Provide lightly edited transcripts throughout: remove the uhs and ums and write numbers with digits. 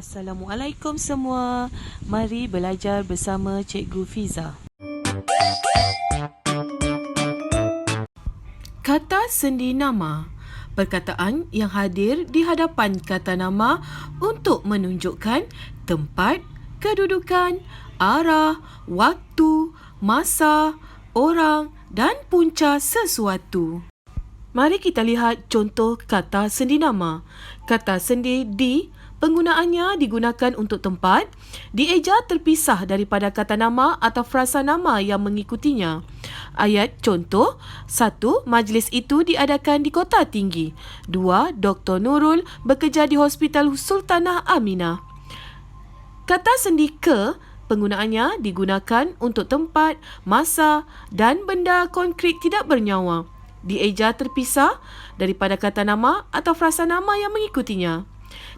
Assalamualaikum semua. Mari belajar bersama Cikgu Fiza. Kata sendi nama. Perkataan yang hadir di hadapan kata nama untuk menunjukkan tempat, kedudukan, arah, waktu, masa, orang dan punca sesuatu. Mari kita lihat contoh kata sendi nama. Kata sendi di, penggunaannya digunakan untuk tempat, dieja terpisah daripada kata nama atau frasa nama yang mengikutinya. Ayat contoh, 1. Majlis itu diadakan di Kota Tinggi. 2. Dr. Nurul bekerja di Hospital Sultanah Aminah. Kata sendi ke, penggunaannya digunakan untuk tempat, masa dan benda konkret tidak bernyawa. Dieja terpisah daripada kata nama atau frasa nama yang mengikutinya.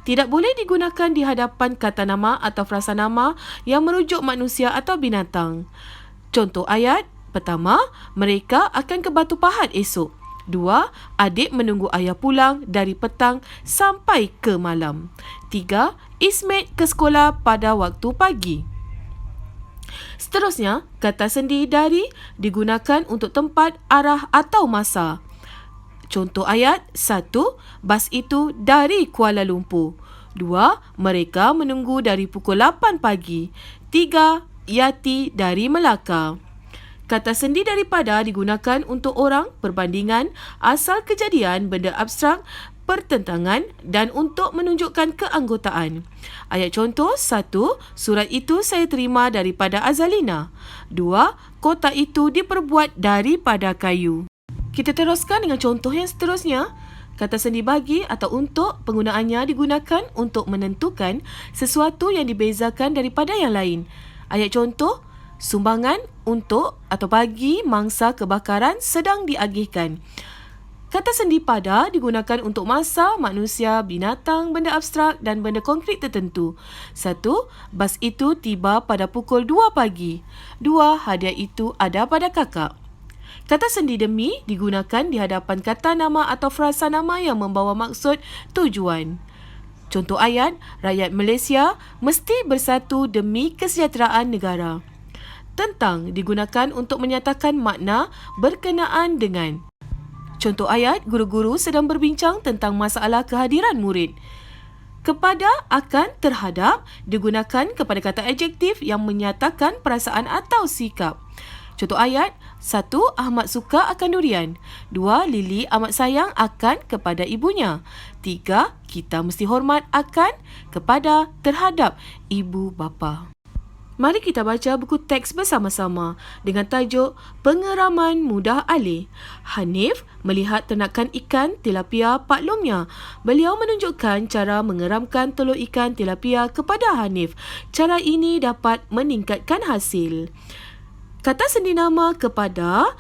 Tidak boleh digunakan di hadapan kata nama atau frasa nama yang merujuk manusia atau binatang. Contoh ayat, pertama, mereka akan ke Batu Pahat esok. 2. Adik menunggu ayah pulang dari petang sampai ke malam. 3. Ismet ke sekolah pada waktu pagi. Seterusnya, kata sendi dari digunakan untuk tempat, arah atau masa. Contoh ayat 1. Bas itu dari Kuala Lumpur. 2. Mereka menunggu dari pukul 8 pagi. 3. Yati dari Melaka. Kata sendi daripada digunakan untuk orang, perbandingan, asal kejadian, benda abstrak, pertentangan dan untuk menunjukkan keanggotaan. Ayat contoh 1. Surat itu saya terima daripada Azalina. 2. Kotak itu diperbuat daripada kayu. Kita teruskan dengan contoh yang seterusnya. Kata sendi bagi atau untuk, penggunaannya digunakan untuk menentukan sesuatu yang dibezakan daripada yang lain. Ayat contoh, sumbangan untuk atau bagi mangsa kebakaran sedang diagihkan. Kata sendi pada digunakan untuk masa, manusia, binatang, benda abstrak dan benda konkret tertentu. 1. Bas itu tiba pada pukul 2 pagi. 2. Hadiah itu ada pada kakak. Kata sendi demi digunakan di hadapan kata nama atau frasa nama yang membawa maksud tujuan. Contoh ayat, rakyat Malaysia mesti bersatu demi kesejahteraan negara. Tentang digunakan untuk menyatakan makna berkenaan dengan. Contoh ayat, guru-guru sedang berbincang tentang masalah kehadiran murid. Kepada, akan, terhadap digunakan kepada kata adjektif yang menyatakan perasaan atau sikap. Contoh ayat, 1. Ahmad suka akan durian. 2. Lily amat sayang akan kepada ibunya. 3. Kita mesti hormat akan, kepada, terhadap ibu bapa. Mari kita baca buku teks bersama-sama dengan tajuk Pengeraman Mudah Alih. Hanif melihat ternakan ikan tilapia Pak Lomnya. Beliau menunjukkan cara mengeramkan telur ikan tilapia kepada Hanif. Cara ini dapat meningkatkan hasil. Kata sendi nama kepada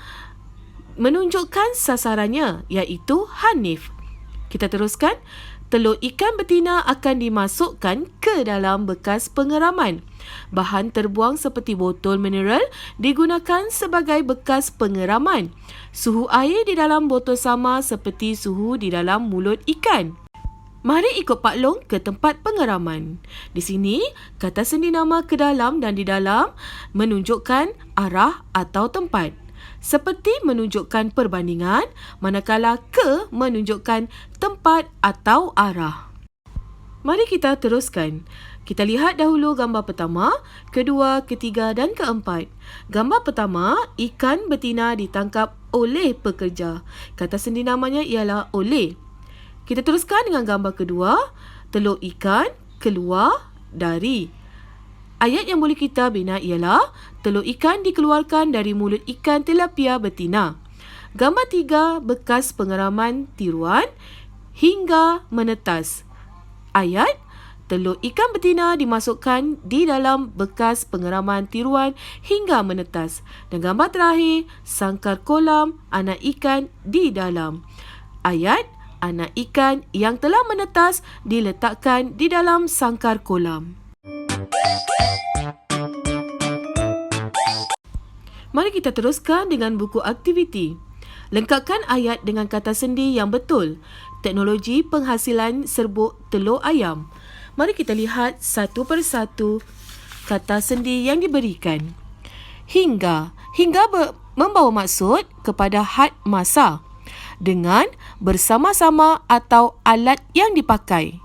menunjukkan sasarannya iaitu Hanif. Kita teruskan. Telur ikan betina akan dimasukkan ke dalam bekas pengeraman. Bahan terbuang seperti botol mineral digunakan sebagai bekas pengeraman. Suhu air di dalam botol sama seperti suhu di dalam mulut ikan. Mari ikut Pak Long ke tempat pengeraman. Di sini, kata sendi nama ke dalam dan di dalam menunjukkan arah atau tempat. Seperti menunjukkan perbandingan, manakala ke menunjukkan tempat atau arah. Mari kita teruskan. Kita lihat dahulu gambar pertama, kedua, ketiga dan keempat. Gambar pertama, ikan betina ditangkap oleh pekerja. Kata sendi namanya ialah oleh. Kita teruskan dengan gambar kedua, telur ikan keluar dari. Ayat yang boleh kita bina ialah telur ikan dikeluarkan dari mulut ikan tilapia betina. Gambar 3, bekas pengeraman tiruan hingga menetas. Ayat, telur ikan betina dimasukkan di dalam bekas pengeraman tiruan hingga menetas. Dan gambar terakhir, sangkar kolam anak ikan di dalam. Ayat, anak ikan yang telah menetas diletakkan di dalam sangkar kolam. Mari kita teruskan dengan buku aktiviti. Lengkapkan ayat dengan kata sendi yang betul. Teknologi penghasilan serbuk telur ayam. Mari kita lihat satu persatu kata sendi yang diberikan. Hingga. Hingga membawa maksud kepada had masa dengan bersama-sama atau alat yang dipakai.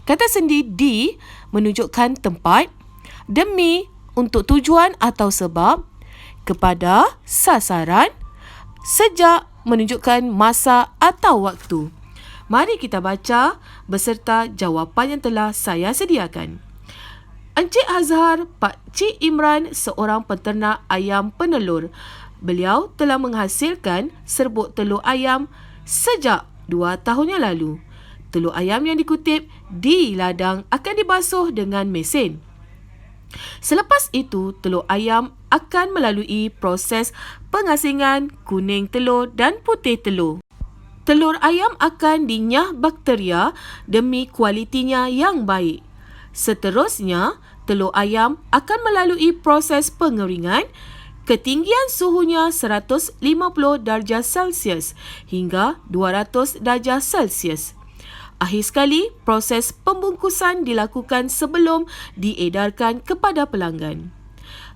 Kata sendi di menunjukkan tempat, demi untuk tujuan atau sebab, kepada sasaran, sejak menunjukkan masa atau waktu. Mari kita baca beserta jawapan yang telah saya sediakan. Encik Azhar, Pak Cik Imran seorang peternak ayam penelur. Beliau telah menghasilkan serbuk telur ayam sejak 2 tahun yang lalu. Telur ayam yang dikutip di ladang akan dibasuh dengan mesin. Selepas itu, telur ayam akan melalui proses pengasingan kuning telur dan putih telur. Telur ayam akan dinyah bakteria demi kualitinya yang baik. Seterusnya, telur ayam akan melalui proses pengeringan. Ketinggian suhunya 150 darjah Celsius hingga 200 darjah Celsius. Akhir sekali, proses pembungkusan dilakukan sebelum diedarkan kepada pelanggan.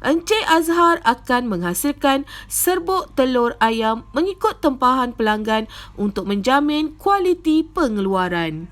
Encik Azhar akan menghasilkan serbuk telur ayam mengikut tempahan pelanggan untuk menjamin kualiti pengeluaran.